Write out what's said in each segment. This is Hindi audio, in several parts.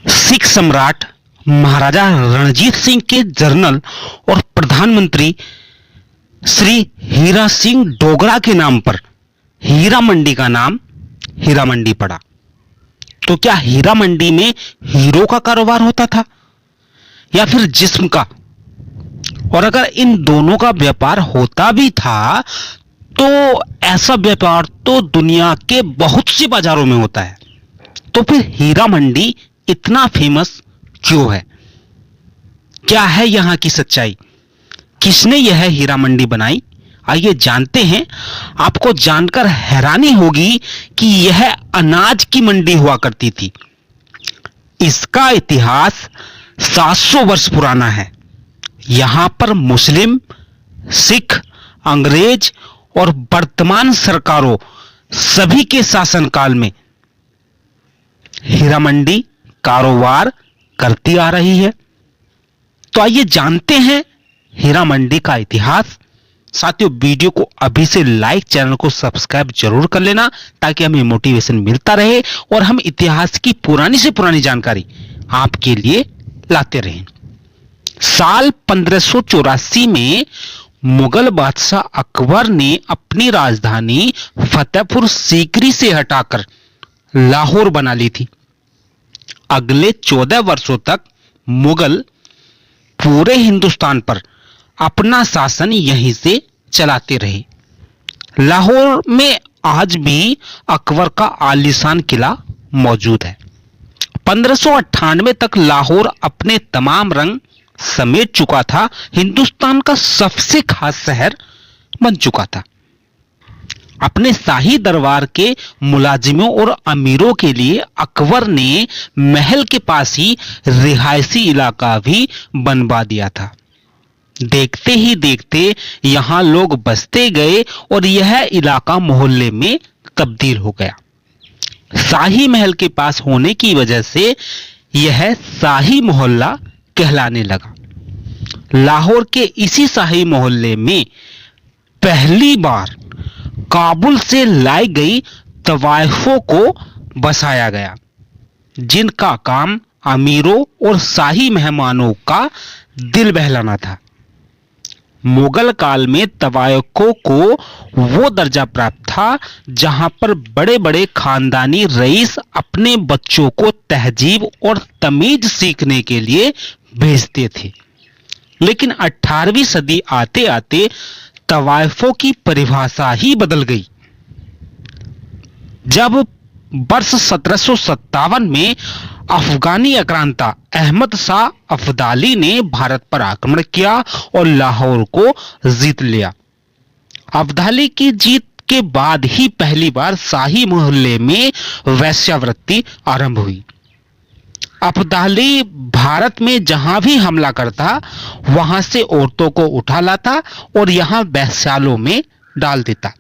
सिख सम्राट महाराजा रणजीत सिंह के जनरल और प्रधानमंत्री श्री हीरा सिंह डोगरा के नाम पर हीरा मंडी का नाम हीरा मंडी पड़ा। तो क्या हीरा मंडी में हीरो का कारोबार होता था या फिर जिस्म का? और अगर इन दोनों का व्यापार होता भी था तो ऐसा व्यापार तो दुनिया के बहुत से बाजारों में होता है। तो फिर हीरा मंडी इतना फेमस क्यों है? क्या है यहां की सच्चाई? किसने यह हीरा मंडी बनाई? आइए जानते हैं। आपको जानकर हैरानी होगी कि यह अनाज की मंडी हुआ करती थी। इसका इतिहास 700 वर्ष पुराना है। यहां पर मुस्लिम, सिख, अंग्रेज और वर्तमान सरकारों सभी के शासनकाल में हीरा मंडी कारोबार करती आ रही है। तो आइए जानते हैं हीरा मंडी का इतिहास। साथियों, वीडियो को अभी से लाइक, चैनल को सब्सक्राइब जरूर कर लेना ताकि हमें मोटिवेशन मिलता रहे और हम इतिहास की पुरानी से पुरानी जानकारी आपके लिए लाते रहें। साल 1584 में मुगल बादशाह अकबर ने अपनी राजधानी फतेहपुर सीकरी से हटाकर लाहौर बना ली थी। अगले 14 वर्षों तक मुगल पूरे हिंदुस्तान पर अपना शासन यहीं से चलाते रहे। लाहौर में आज भी अकबर का आलीशान किला मौजूद है। 1598 तक लाहौर अपने तमाम रंग समेट चुका था, हिंदुस्तान का सबसे खास शहर बन चुका था। अपने शाही दरबार के मुलाजिमों और अमीरों के लिए अकबर ने महल के पास ही रिहायशी इलाका भी बनवा दिया था। देखते ही देखते यहां लोग बसते गए और यह इलाका मोहल्ले में तब्दील हो गया। शाही महल के पास होने की वजह से यह शाही मोहल्ला कहलाने लगा। लाहौर के इसी शाही मोहल्ले में पहली बार काबुल से लाई गई तवाइफों को बसाया गया, जिनका काम अमीरों और शाही मेहमानों का दिल बहलाना था। मुगल काल में तवायकों को वो दर्जा प्राप्त था जहां पर बड़े बड़े खानदानी रईस अपने बच्चों को तहजीब और तमीज सीखने के लिए भेजते थे। लेकिन 18वीं सदी आते आते तवायफों की परिभाषा ही बदल गई। जब वर्ष 1757 में अफगानी आक्रांता अहमद शाह अब्दाली ने भारत पर आक्रमण किया और लाहौर को जीत लिया। अब्दाली की जीत के बाद ही पहली बार शाही मोहल्ले में वेश्यावृत्ति आरंभ हुई। अब्दाली भारत में जहां भी हमला करता वहां से औरतों को उठा लाता और यहां वेश्यालयों में डाल देता,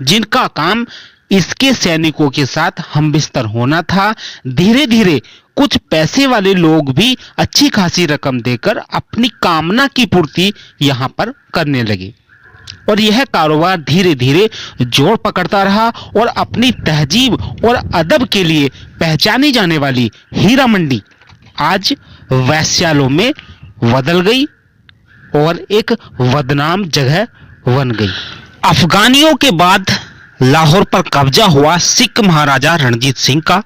जिनका काम इसके सैनिकों के साथ हमबिस्तर होना था। धीरे धीरे कुछ पैसे वाले लोग भी अच्छी खासी रकम देकर अपनी कामना की पूर्ति यहां पर करने लगे और यह कारोबार धीरे धीरे जोर पकड़ता रहा और अपनी तहजीब और अदब के लिए पहचानी जाने वाली हीरा मंडी आज वेश्यालयों में बदल गई और एक बदनाम जगह बन गई। अफगानियों के बाद लाहौर पर कब्जा हुआ सिख महाराजा रणजीत सिंह का।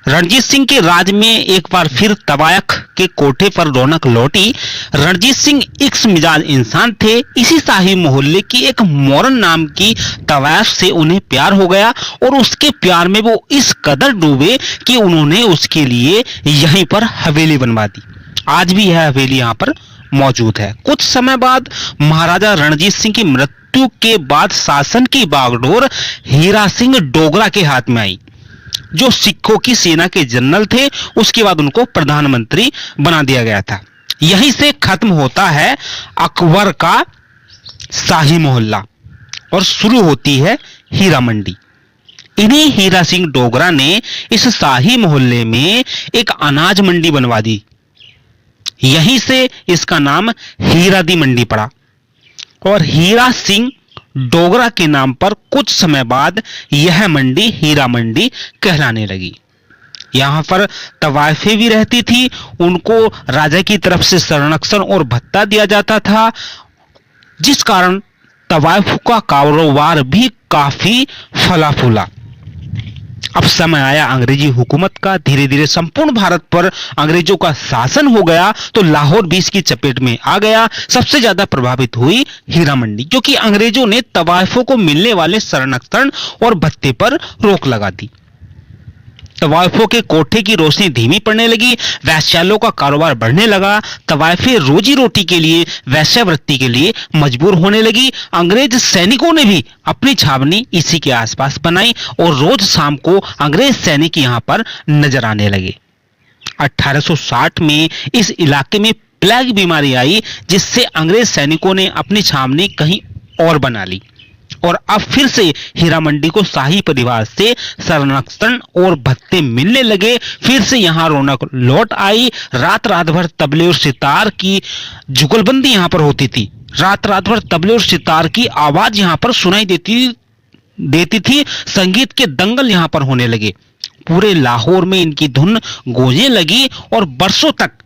रणजीत सिंह के राज में एक बार फिर तवायक के कोठे पर रौनक लौटी। रणजीत सिंह इक्स मिजाज इंसान थे। इसी शाही मोहल्ले की एक मोरन नाम की तवायफ से उन्हें प्यार हो गया और उसके प्यार में वो इस कदर डूबे कि उन्होंने उसके लिए यहीं पर हवेली बनवा दी। आज भी यह हवेली यहाँ पर मौजूद है। कुछ समय बाद महाराजा रणजीत सिंह की मृत्यु के बाद शासन की बागडोर हीरा सिंह डोगरा के हाथ में आई, जो सिखों की सेना के जनरल थे। उसके बाद उनको प्रधानमंत्री बना दिया गया था। यहीं से खत्म होता है अकबर का शाही मोहल्ला और शुरू होती है हीरा मंडी। इन्हीं हीरा सिंह डोगरा ने इस शाही मोहल्ले में एक अनाज मंडी बनवा दी। यहीं से इसका नाम हीरा दी मंडी पड़ा और हीरा सिंह डोगरा के नाम पर कुछ समय बाद यह मंडी हीरा मंडी कहलाने लगी। यहाँ पर तवायफें भी रहती थी, उनको राजा की तरफ से संरक्षण और भत्ता दिया जाता था, जिस कारण तवायफों का कारोबार भी काफी फला फूला। अब समय आया अंग्रेजी हुकूमत का, धीरे धीरे संपूर्ण भारत पर अंग्रेजों का शासन हो गया, तो लाहौर भी इसकी चपेट में आ गया। सबसे ज्यादा प्रभावित हुई हीरा मंडी, क्योंकि अंग्रेजों ने तवायफों को मिलने वाले संरक्षण और भत्ते पर रोक लगा दी। तवायफों के कोठे की रोशनी धीमी पड़ने लगी, वैश्यालों का कारोबार बढ़ने लगा, तवायफे रोजी रोटी के लिए, वैश्यावृत्ति के लिए मजबूर होने लगी। अंग्रेज सैनिकों ने भी अपनी छावनी इसी के आसपास बनाई और रोज शाम को अंग्रेज सैनिक यहां पर नजर आने लगे। 1860 में इस इलाके में प्लेग बीमारी आई, जिससे अंग्रेज सैनिकों ने अपनी छावनी कहीं और बना ली और अब फिर से हीरा मंडी को शाही परिवार से संरक्षण और भत्ते मिलने लगे। फिर से यहाँ रौनक लौट आई। रात रात भर तबले और सितार की जुगलबंदी यहाँ पर होती थी। रात रात भर तबले और सितार की आवाज यहाँ पर सुनाई देती थी। संगीत के दंगल यहाँ पर होने लगे। पूरे लाहौर में इनकी धुन गूंजने लगी और बरसों तक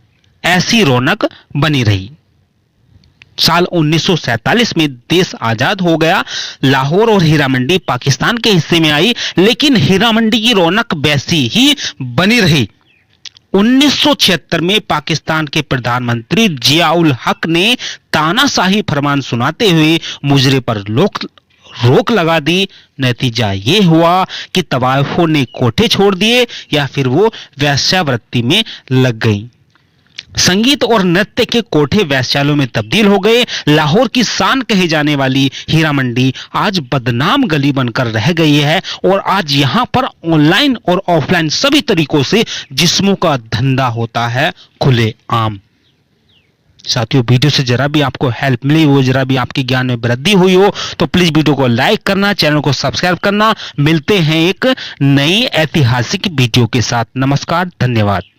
ऐसी रौनक बनी रही। साल 1947 में देश आजाद हो गया। लाहौर और हीरा मंडी पाकिस्तान के हिस्से में आई, लेकिन हीरा मंडी की रौनक वैसी ही बनी रही। 1976 में पाकिस्तान के प्रधानमंत्री जियाउल हक ने तानाशाही फरमान सुनाते हुए मुजरे पर रोक लगा दी। नतीजा ये हुआ कि तवायफों ने कोठे छोड़ दिए या फिर वो वेश्यावृत्ति में लग गई। संगीत और नृत्य के कोठे वैश्यालों में तब्दील हो गए। लाहौर की शान कही जाने वाली हीरा मंडी आज बदनाम गली बनकर रह गई है और आज यहां पर ऑनलाइन और ऑफलाइन सभी तरीकों से जिस्मों का धंधा होता है खुलेआम। साथियों, वीडियो से जरा भी आपको हेल्प मिली हो, जरा भी आपके ज्ञान में वृद्धि हुई हो, तो प्लीज वीडियो को लाइक करना, चैनल को सब्सक्राइब करना। मिलते हैं एक नई ऐतिहासिक वीडियो के साथ। नमस्कार, धन्यवाद।